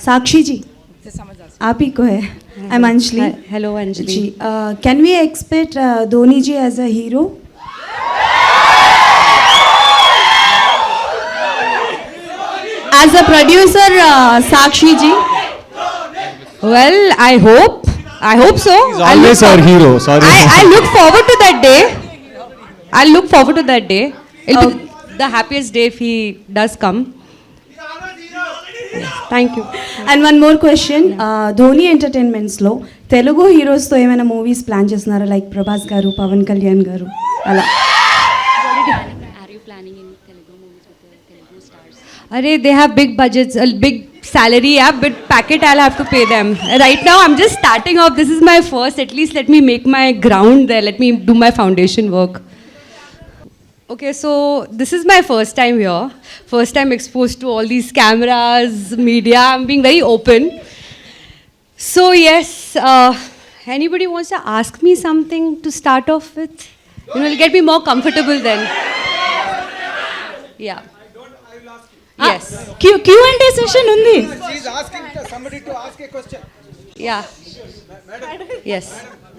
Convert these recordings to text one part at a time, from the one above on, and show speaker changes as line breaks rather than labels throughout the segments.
साक्षी जी, आप ही को है. I'm Anjali.
Hello Anjali.
जी, can we expect Dhoni ji as a hero? As a producer, Sakshi ji.
Well, I hope so.
He's always our hero. Sorry.
I look forward to that day. I'll look forward to that day. It'll be the happiest day if he does come. Thank you.
And one more question. Dhoni Entertainments lo Telugu heroes to ఏమైనా movies plan చేస్తున్నారా, like Prabhas గారు, పవన్ కళ్యాణ్ గారు అలా?
Are you planning any Telugu movies with the Telugu stars?
Arey, they have big budgets, a big salary, yeah, but packet I'll have to pay them. Right now I'm just starting off. This is my first. At least let me make my ground there. Let me do my foundation work. Okay, so this is my first time here. First time exposed to all these cameras, media. I'm being very open. So yes, anybody wants to ask me something to start off with? You know, it'll get me more comfortable then. Yeah. Yes.
Q&A session ఉంది.
She is asking somebody to ask a question.
Yeah.
Madam,
Yes.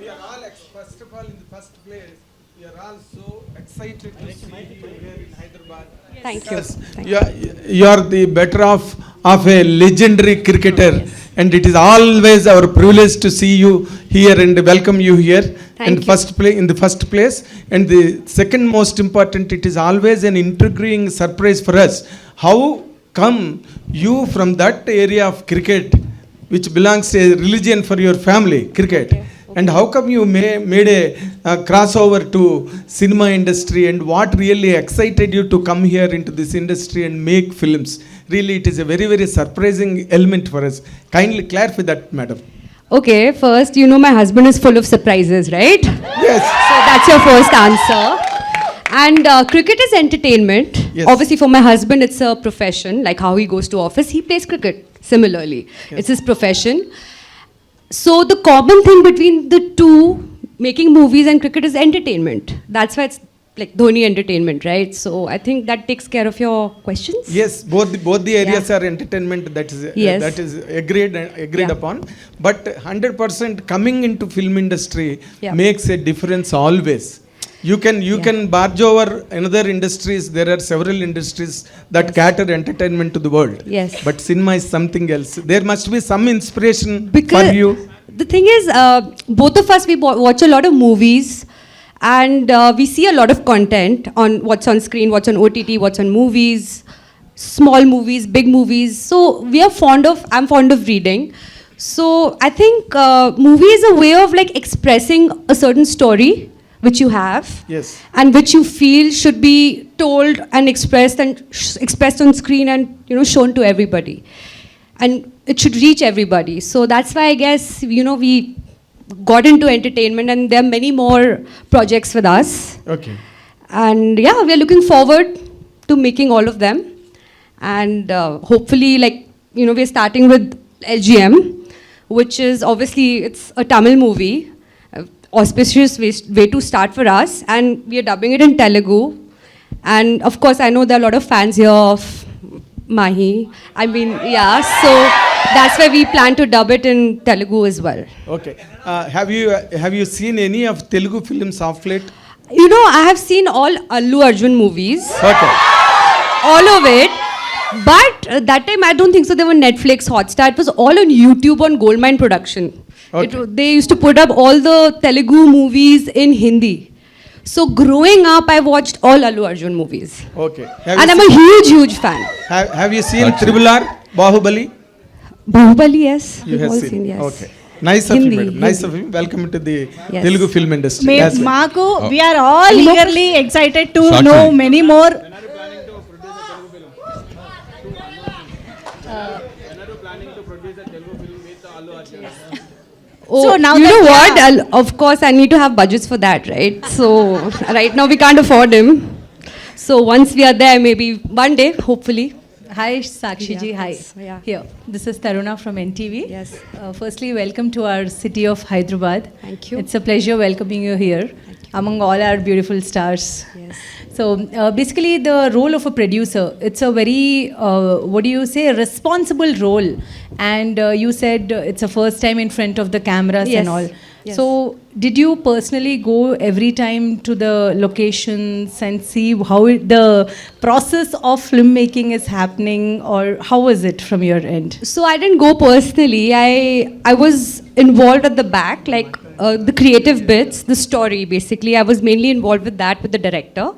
we are all, first of all, in the first place, we are all so excited to see you here in Hyderabad.
Thank you.
Because you are the better of a legendary cricketer, and it is always our privilege to see you here and welcome you here.
Thank you.
In the first place, and the second most important, it is always an intriguing surprise for us. How come you from that area of cricket, which belongs to a religion for your family, cricket,
Okay.
and how come you made a crossover to cinema industry, and what really excited you to come here into this industry and make films? Really, it is a very, very surprising element for us. Kindly clarify that, madam.
Okay, first, you know my husband is full of surprises, right?
Yes.
So that's your first answer. And cricket is entertainment.
Yes.
Obviously, for my husband, it's a profession. Like how he goes to office, he plays cricket. Similarly, it's his profession. So the common thing between the two, making movies and cricket, is entertainment. That's why it's like Dhoni Entertainment, right? So I think that takes care of your questions.
Yes, both the areas are entertainment.
Yes.
That is agreed
Yeah.
upon. But 100% coming into film industry
Yeah.
makes a difference always. You can barge over another industries. There are several industries that cater entertainment to the world.
Yes.
But cinema is something else. There must be some inspiration
Because
for you.
the thing is, both of us, we watch a lot of movies, and we see a lot of content on what's on screen, what's on OTT, what's on movies, small movies, big movies. So I'm fond of reading. So I think movie is a way of like expressing a certain story which you have,
Yes.
and which you feel should be told and expressed on screen and, you know, shown to everybody, and it should reach everybody. So that's why I guess, you know, we got into entertainment, and there are many more projects with us,
Okay.
and yeah, we are looking forward to making all of them, and hopefully, like, you know, we're starting with LGM, which is obviously, it's a Tamil movie, auspicious way to start for us, and we are dubbing it in Telugu, and of course I know there are a lot of fans here of Mahi. I mean, yeah, so that's why we plan to dub it in Telugu as well.
Okay. Have you seen any of Telugu films of late?
You know, I have seen all Allu Arjun movies,
Okay.
all of it, but that time I don't think so. There were Netflix, Hotstar. It was all on YouTube on Goldmine Production.
Okay.
They used to put up all the Telugu movies in Hindi. So growing up, I watched all Allu Arjun movies,
Okay.
and I'm a huge fan.
Have you seen Triple R, Bahubali?
Bahubali, yes.
You
we've
have
all
seen.
seen, yes.
Okay. Nice of you,
Hindi,
madam. Nice of you. Welcome to the
Yes.
Telugu film industry. as well.
మాకు we are all eagerly excited to
Sakshi.
know many more.
Oh,
So now
you
that
know
we
what?
are-
Of course, I need to have budgets for that, right? So right now we can't afford him. So once we are there, maybe one day, hopefully.
Hi, Sakshi ji. Hi.
Yeah.
Here, this is Taruna from NTV.
Yes.
Firstly, welcome to our city of Hyderabad.
Thank you.
It's a pleasure welcoming you here among all our beautiful stars.
Yes.
So basically, the role of a producer, it's a very, what do you say, responsible role. and you said it's a first time in front of the cameras
Yes.
and all.
Yes.
So, did you personally go every time to the locations and see how the process of filmmaking is happening, or how was it from your end?
So I didn't go personally. I was involved at the back, like the creative bits, the story basically. I was mainly involved with that with the director.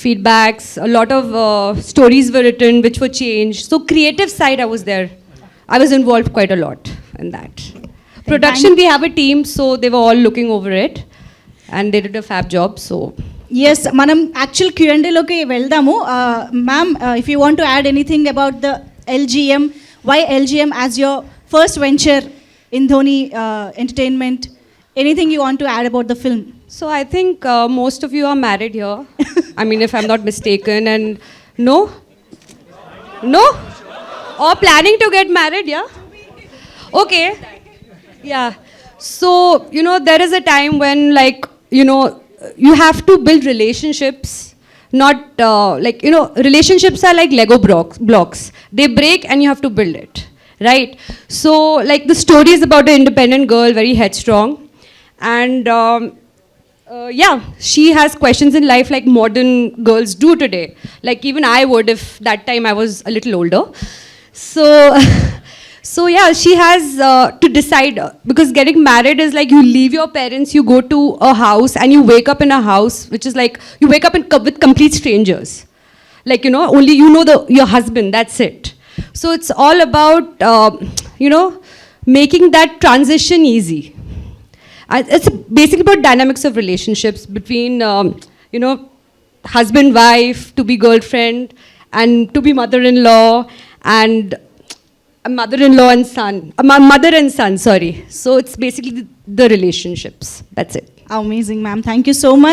Feedbacks, a lot of stories were written which were changed. So creative side I was there. I was involved quite a lot in that. Production, we have a team, so they were all looking over it and they did a fab job. So
yes మనం actual క్యూఎండేలోకి వెళ్దాము ma'am if you want to add anything about the LGM why LGM as your first venture in Dhoni entertainment anything you want to add about the film
So I think most of you are married here. I mean, if I'm not mistaken. And no? No? Or planning to get married, yeah? Okay. Yeah. So, you know, there is a time when, like, you know, you have to build relationships. Not, like, you know, relationships are like Lego blocks. They break and you have to build it. Right? So, like, the story is about an independent girl, very headstrong. And, yeah, she has questions in life like modern girls do today. Like even I would if that time I was a little older. So, so yeah, she has to decide because getting married is like you leave your parents, you go to a house and you wake up in a house which is like you wake up with complete strangers. Like, you know, only you know your husband, that's it. So it's all about, you know, making that transition easy. It's basically about dynamics of relationships between, you know, husband, wife, to be girlfriend, and to be mother-in-law, and mother-in-law and son, mother and son, sorry. So it's basically the relationships. That's it.
Amazing ma'am thank you so much